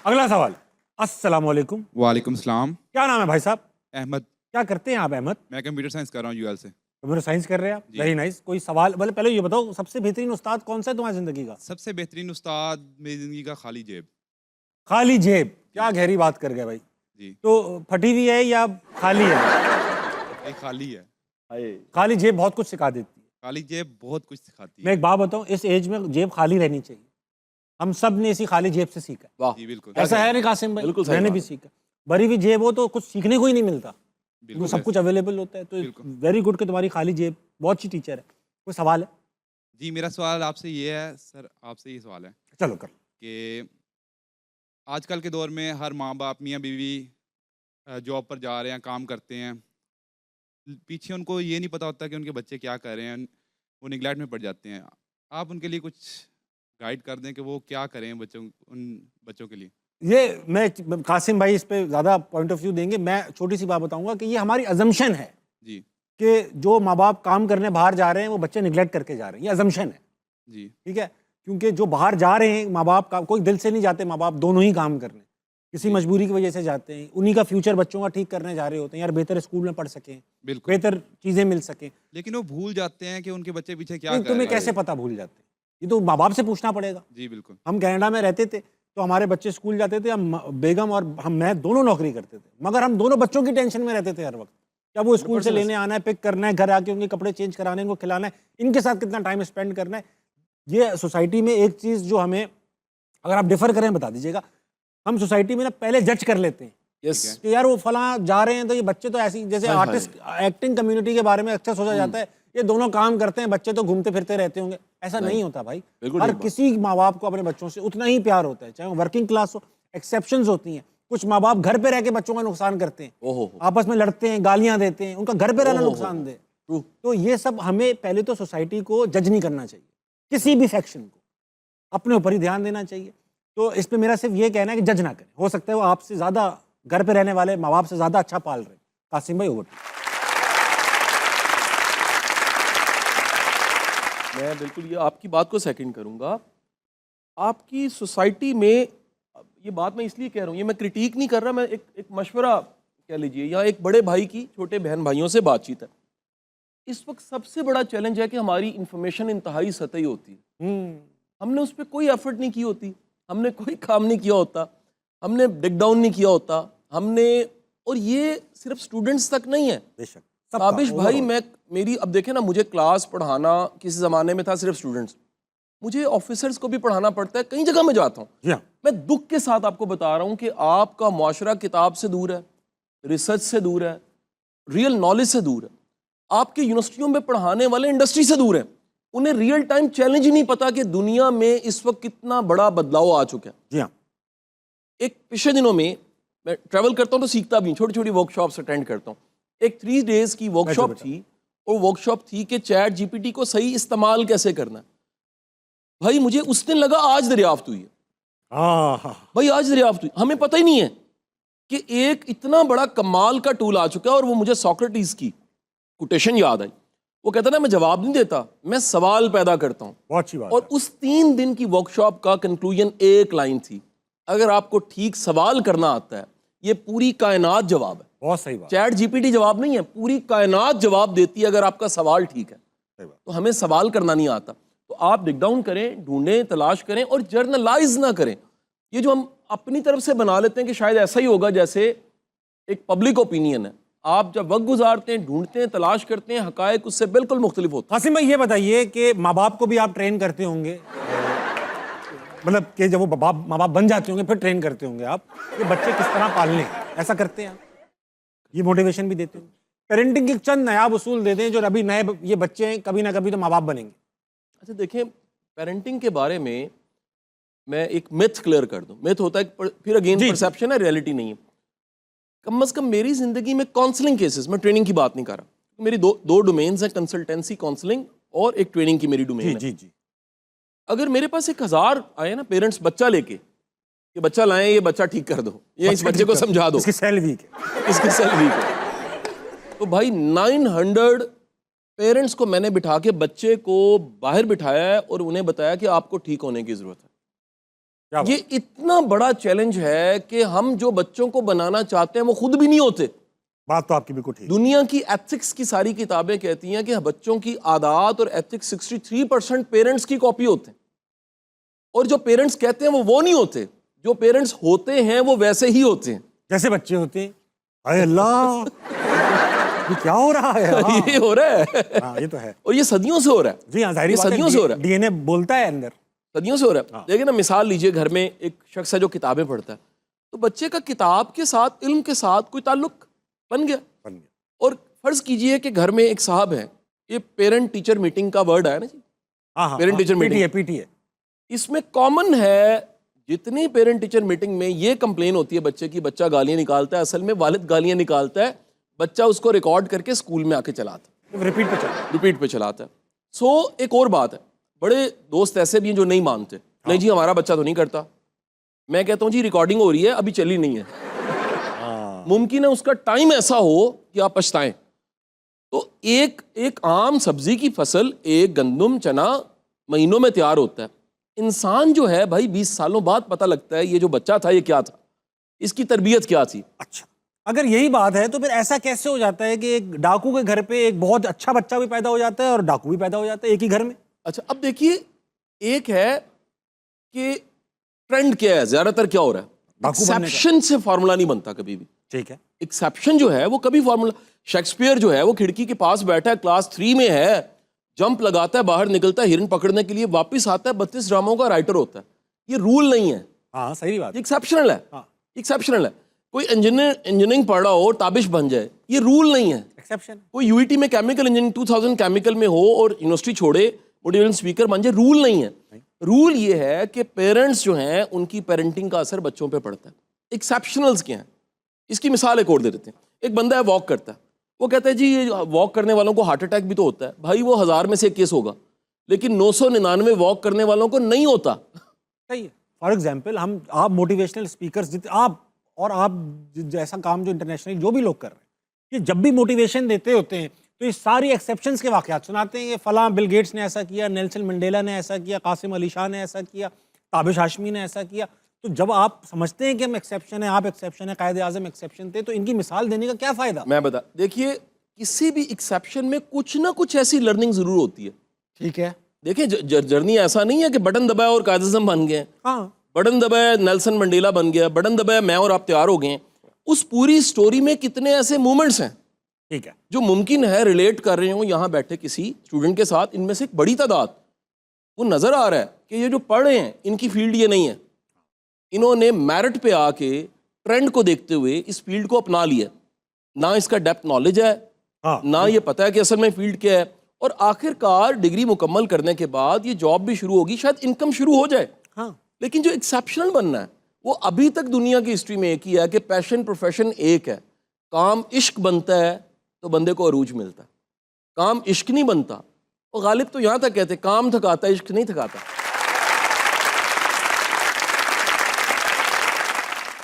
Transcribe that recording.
اگلا سوال. السلام علیکم. وعلیکم السلام. کیا نام ہے بھائی صاحب؟ احمد. کیا کرتے ہیں آپ احمد؟ میں کمپیوٹر سائنس کر رہا ہوں UL سے. کمپیوٹر سائنس کر رہے ہیں آپ؟ Very nice. کوئی سوال پہلے یہ بتاؤ سب سے بہترین استاد کون سا ہے تمہاری زندگی کا؟ سب سے بہترین استاد میری زندگی کا خالی جیب. خالی جیب. کیا گہری بات کر گئے بھائی. جی. تو پھٹی ہوئی ہے یا خالی ہے؟ یہ خالی ہے. خالی جیب بہت کچھ سکھا دیتی ہے. خالی جیب بہت کچھ سکھاتی میں ہے. ایک بات بتاؤں, اس ایج میں جیب خالی رہنی چاہیے. ہم سب نے اسی خالی جیب سے سیکھا. جی بالکل. ایسا ہے نہیں قاسم بھائی؟ میں نے بھی سیکھا. بھری ہوئی جیب ہو تو کچھ سیکھنے کو ہی نہیں ملتا, سب کچھ اویلیبل ہوتا ہے. تو ویری گڈ کہ تمہاری خالی جیب. بہت اچھی ٹیچر ہے. کوئی سوال ہے؟ جی میرا سوال آپ سے یہ ہے سر, آپ سے یہ سوال ہے چلو کر کہ آج کل کے دور میں ہر ماں باپ میاں بیوی جاب پر جا رہے ہیں, کام کرتے ہیں, پیچھے ان کو یہ نہیں پتہ ہوتا کہ ان کے بچے کیا کر رہے ہیں, وہ نگلیکٹ میں پڑ جاتے ہیں. آپ ان کے لیے کچھ گائیڈ کر دیں کہ وہ کیا کریں ان بچوں کے لیے. یہ میں قاسم بھائی اس پہ زیادہ پوائنٹ آف ویو دیں گے. میں چھوٹی سی بات بتاؤں گا کہ یہ ہماری ازمپشن ہے جی کہ جو ماں باپ کام کرنے باہر جا رہے ہیں وہ بچے نگلیکٹ کر کے جا رہے ہیں. یہ ازمپشن ہے. جی ٹھیک ہے, کیونکہ جو باہر جا رہے ہیں ماں باپ کا کوئی دل سے نہیں جاتے. ماں باپ دونوں ہی کام کرنے, کسی مجبوری کی وجہ سے جاتے ہیں. انہی کا فیوچر بچوں کا ٹھیک کرنے جا رہے ہوتے ہیں, یار بہتر اسکول میں پڑھ سکیں, بالکل, بہتر چیزیں مل سکیں. لیکن وہ بھول جاتے ہیں کہ ان کے بچے پیچھے کیا کر رہے ہیں. تمہیں کیسے پتہ بھول جاتے ہیں؟ یہ تو ماں باپ سے پوچھنا پڑے گا. جی بالکل. ہم کینیڈا میں رہتے تھے تو ہمارے بچے اسکول جاتے تھے, ہم بیگم اور میں دونوں نوکری کرتے تھے, مگر ہم دونوں بچوں کی ٹینشن میں رہتے تھے ہر وقت. کیا وہ اسکول سے لینے آنا ہے, پک کرنا ہے, گھر آ کے ان کے کپڑے چینج کرانے, ان کو کھلانا ہے, ان کے ساتھ کتنا ٹائم اسپینڈ کرنا ہے. یہ سوسائٹی میں ایک چیز جو ہمیں, اگر آپ ڈیفر کریں بتا دیجیے گا, ہم سوسائٹی میں نا پہلے جج کر لیتے ہیں کہ یار وہ فلاں جا رہے ہیں تو یہ بچے تو ایسی, جیسے آرٹسٹ ایکٹنگ کمیونٹی کے بارے میں اچھا سوچا جاتا ہے یہ دونوں کام کرتے ہیں, بچے تو گھومتے پھرتے رہتے ہوں گے. ایسا نہیں ہوتا بھائی. ہر کسی ماں باپ کو اپنے بچوں سے اتنا ہی پیار ہوتا ہے, چاہے وہ ورکنگ کلاس ہو. ایکسیپشنز ہوتی ہیں. کچھ ماں باپ گھر پہ رہ کے بچوں کا نقصان کرتے ہیں, آپس میں لڑتے ہیں, گالیاں دیتے ہیں, ان کا گھر پہ رہنا نقصان دہ. تو یہ سب ہمیں پہلے تو سوسائٹی کو جج نہیں کرنا چاہیے, کسی بھی فیکشن کو اپنے اوپر ہی دھیان دینا چاہیے. تو اس پہ میرا صرف یہ کہنا ہے کہ جج نہ کریں. ہو سکتا ہے وہ آپ سے زیادہ گھر پہ رہنے والے ماں باپ سے زیادہ اچھا پال رہے ہیں. قاسم بھائی اوور. میں بالکل یہ آپ کی بات کو سیکنڈ کروں گا. آپ کی سوسائٹی میں, یہ بات میں اس لیے کہہ رہا ہوں, یہ میں کرٹیک نہیں کر رہا, میں ایک مشورہ کہہ لیجئے, یا ایک بڑے بھائی کی چھوٹے بہن بھائیوں سے بات چیت ہے. اس وقت سب سے بڑا چیلنج ہے کہ ہماری انفارمیشن انتہائی سطحی ہوتی ہے. ہم نے اس پہ کوئی ایفرٹ نہیں کی ہوتی, ہم نے کوئی کام نہیں کیا ہوتا, ہم نے ڈگ ڈاؤن نہیں کیا ہوتا ہم نے. اور یہ صرف اسٹوڈنٹس تک نہیں ہے. بے شک تابش بھائی, میری اب دیکھیں نا, مجھے کلاس پڑھانا کسی زمانے میں تھا صرف اسٹوڈنٹس, مجھے آفیسرز کو بھی پڑھانا پڑتا ہے. کئی جگہ میں جاتا ہوں, میں دکھ کے ساتھ آپ کو بتا رہا ہوں کہ آپ کا معاشرہ کتاب سے دور ہے, ریسرچ سے دور ہے, ریئل نالج سے دور ہے. آپ کے یونیورسٹیوں میں پڑھانے والے انڈسٹری سے دور ہیں. انہیں ریئل ٹائم چیلنج ہی نہیں پتا کہ دنیا میں اس وقت کتنا بڑا بدلاؤ آ چکا ہے. جی ہاں. ایک پچھلے دنوں میں ٹریول کرتا ہوں تو سیکھتا بھی, چھوٹی چھوٹی ورک شاپس اٹینڈ کرتا ہوں. ایک 3 days کی ورک شاپ تھی, اور ورک شاپ تھی کہ چیٹ GPT کو صحیح استعمال کیسے کرنا ہے. بھائی مجھے اس دن لگا آج دریافت ہوئی ہے. بھائی آج دریافت ہوئی, ہمیں پتہ ہی نہیں ہے کہ ایک اتنا بڑا کمال کا ٹول آ چکا ہے. اور وہ مجھے سوکریٹس کی کوٹیشن یاد آئی. وہ کہتا نا, میں جواب نہیں دیتا, میں سوال پیدا کرتا ہوں. بہت اچھی بات. اور اس 3 دن کی ورک شاپ کا کنکلوژن ایک لائن تھی, اگر آپ کو ٹھیک سوال کرنا آتا ہے, یہ پوری کائنات جواب ہے. بہت صحیح بات. چیٹ GPT جواب نہیں ہے, پوری کائنات جواب دیتی ہے اگر آپ کا سوال ٹھیک ہے. تو ہمیں سوال کرنا نہیں آتا, تو آپ ڈگ ڈاؤن کریں, ڈھونڈیں, تلاش کریں, اور جرنلائز نہ کریں. یہ جو ہم اپنی طرف سے بنا لیتے ہیں کہ شاید ایسا ہی ہوگا جیسے ایک پبلک اوپینین ہے, آپ جب وقت گزارتے ہیں, ڈھونڈتے ہیں, تلاش کرتے ہیں, حقائق اس سے بالکل مختلف ہوتے ہیں. قاسم بھائی یہ بتائیے کہ ماں باپ کو بھی آپ ٹرین کرتے ہوں گے, مطلب کہ جب وہ ماں باپ بن جاتے ہوں گے پھر ٹرین کرتے ہوں گے آپ کہ بچے کس طرح پالنے, ایسا کرتے ہیں آپ؟ یہ موٹیویشن بھی دیتے ہوں. پیرنٹنگ کے چند نایاب اصول دے دیں جو ابھی نئے یہ بچے ہیں, کبھی نہ کبھی تو ماں باپ بنیں گے. اچھا دیکھیں, پیرنٹنگ کے بارے میں ایک میتھ کلیئر کر دوں. میتھ ہوتا ہے پھر اگین پرسیپشن ہے, ریئلٹی نہیں ہے. کم از کم میری زندگی میں کاؤنسلنگ کیسز, میں ٹریننگ کی بات نہیں کر رہا, میری دو ڈومینز ہیں, کنسلٹنسی کاؤنسلنگ اور ایک ٹریننگ کی میری ڈومین ہے. اگر میرے پاس 1000 آئے نا پیرنٹس بچہ لے کے کہ بچہ لائیں, یہ بچہ ٹھیک کر دو, یا اس بچے کو سمجھا دو, اس کی سیل ویک ہے, اس کی سیل ویک ہے, تو بھائی 900 پیرنٹس کو میں نے بٹھا کے بچے کو باہر بٹھایا ہے اور انہیں بتایا کہ آپ کو ٹھیک ہونے کی ضرورت ہے. یہ اتنا بڑا چیلنج ہے کہ ہم جو بچوں کو بنانا چاہتے ہیں وہ خود بھی نہیں ہوتے. بات تو آپ کی بالکل ٹھیک. دنیا کی ایتھکس کی ساری کتابیں کہتی ہیں کہ بچوں کی عادات اور ایتھکس 63% پیرنٹس کی کاپی ہوتے ہیں, اور جو پیرنٹس کہتے ہیں وہ نہیں ہوتے, جو پیرنٹس ہوتے ہیں وہ ویسے ہی ہوتے ہیں جیسے بچے ہوتے ہیں. اے اللہ, یہ کیا ہو رہا ہے؟ یہ ہو رہا ہے, ہاں یہ تو ہے. اور یہ صدیوں سے ہو رہا ہے. جی ہاں, ظاہری بات ہے, صدیوں سے ہو رہا ہے, ڈی این اے بولتا ہے اندر, صدیوں سے ہو رہا ہے. دیکھیں نا, مثال لیجئے, گھر میں ایک شخص ہے جو کتابیں پڑھتا ہے, تو بچے کا کتاب کے ساتھ, علم کے ساتھ کوئی تعلق بن گیا. اور فرض کیجئے کہ گھر میں ایک صاحب ہے, یہ پیرنٹ ٹیچر میٹنگ کا ورڈ ہے نا جی, parent teacher meeting, P T A, اس میں کامن ہے جتنی پیرنٹ ٹیچر میٹنگ میں یہ کمپلین ہوتی ہے بچے کی, بچہ گالیاں نکالتا ہے, اصل میں والد گالیاں نکالتا ہے, بچہ اس کو ریکارڈ کر کے اسکول میں آ کے چلاتا ہے, ریپیٹ پہ چلاتا ہے. سو ایک اور بات ہے, بڑے دوست ایسے بھی ہیں جو نہیں مانتے, نہیں جی ہمارا بچہ تو نہیں کرتا. میں کہتا ہوں جی ریکارڈنگ ہو رہی ہے, ابھی چلی نہیں ہے, ممکن ہے اس کا ٹائم ایسا ہو کہ آپ پچھتائیں. تو ایک عام سبزی کی فصل, ایک گندم چنا مہینوں میں تیار ہوتا ہے. انسان جو ہے بھائی 20 سالوں بعد پتہ لگتا ہے یہ جو بچہ تھا یہ کیا تھا, اس کی تربیت کیا تھی. اچھا, اگر یہی بات ہے تو پھر ایسا کیسے ہو جاتا ہے کہ ایک ڈاکو کے گھر پہ ایک بہت اچھا بچہ بھی پیدا ہو جاتا ہے اور ڈاکو بھی پیدا ہو جاتا ہے ایک ہی گھر میں؟ اچھا, اب دیکھیے, ایک ہے کہ ٹرینڈ کیا ہے, زیادہ تر کیا ہو رہا ہے, ایکسیپشن سے فارمولا نہیں بنتا کبھی بھی. ٹھیک ہے, ایکسیپشن جو ہے وہ کبھی فارمولا, شیکسپیئر جو ہے وہ کھڑکی کے پاس بیٹھا ہے, کلاس 3 میں ہے, جمپ لگاتا ہے, باہر نکلتا ہے ہرن پکڑنے کے لیے, واپس آتا ہے 32 ڈراموں کا رائٹر ہوتا ہے. یہ رول نہیں ہے, ہاں صحیح بات, یہ ایکسیپشنل ہے, ایکسیپشنل ہے. کوئی انجینئرنگ پڑھ رہا ہو اور تابش بن جائے, یہ رول نہیں ہے. ایکسیپشن. کوئی یو ای ٹی میں کیمیکل انجینئرنگ 2000 کیمیکل میں ہو اور یونیورسٹی چھوڑے موٹیویشنل اسپیکر بن جائے, رول نہیں ہے. رول یہ ہے کہ پیرنٹس جو ہیں ان کی پیرنٹنگ کا اثر بچوں پہ پڑتا ہے. ایکسیپشنلز کیا ہیں, اس کی مثال ایک اور دے دیتے ہیں. ایک بندہ ہے واک کرتا ہے, وہ کہتا ہے جی یہ واک کرنے والوں کو ہارٹ اٹیک بھی تو ہوتا ہے. بھائی وہ 1000 میں سے ایک کیس ہوگا, لیکن 999 واک کرنے والوں کو نہیں ہوتا. صحیح ہے. فار ایگزامپل آپ موٹیویشنل اسپیکرز, آپ جیسا کام جو انٹرنیشنل جو بھی لوگ کر رہے ہیں, یہ جب بھی موٹیویشن دیتے ہوتے ہیں تو یہ ساری ایکسیپشنز کے واقعات سناتے ہیں. یہ فلاں بل گیٹس نے ایسا کیا, نیلسن منڈیلا نے ایسا کیا, قاسم علی شاہ نے ایسا کیا, تابش ہاشمی نے ایسا کیا. تو جب آپ سمجھتے ہیں کہ ہم ایکسیپشن ہیں, آپ ایکسیپشن ہیں, قائد اعظم ایکسیپشن تھے, تو ان کی مثال دینے کا کیا فائدہ؟ میں بتا, دیکھیے کسی بھی ایکسیپشن میں کچھ نہ کچھ ایسی لرننگ ضرور ہوتی ہے. ٹھیک ہے, دیکھیں جرنی ایسا نہیں ہے کہ بٹن دبایا اور قائد اعظم بن گئے. ہاں, بٹن دبایا نیلسن منڈیلا بن گیا, بٹن دبایا میں اور آپ تیار ہو گئے ہیں. اس پوری سٹوری میں کتنے ایسے مومنٹس ہیں ٹھیک ہے, جو ممکن ہے ریلیٹ کر رہے ہوں یہاں بیٹھے کسی اسٹوڈنٹ کے ساتھ. ان میں سے ایک بڑی تعداد وہ نظر آ رہا ہے کہ یہ جو پڑھ رہے ہیں ان کی فیلڈ یہ نہیں ہے. انہوں نے میرٹ پہ آ کے ٹرینڈ کو دیکھتے ہوئے اس فیلڈ کو اپنا لیا. نہ اس کا ڈیپتھ نالج ہے, نہ یہ پتہ ہے کہ اصل میں فیلڈ کیا ہے, اور آخر کار ڈگری مکمل کرنے کے بعد یہ جاب بھی شروع ہوگی, شاید انکم شروع ہو جائے. ہاں, لیکن جو ایکسیپشنل بننا ہے وہ ابھی تک دنیا کی ہسٹری میں ایک ہی ہے کہ پیشن پروفیشن ایک ہے. کام عشق بنتا ہے تو بندے کو عروج ملتا ہے, کام عشق نہیں بنتا. اور غالب تو یہاں تک کہتے کام تھکاتا ہے, عشق نہیں تھکاتا.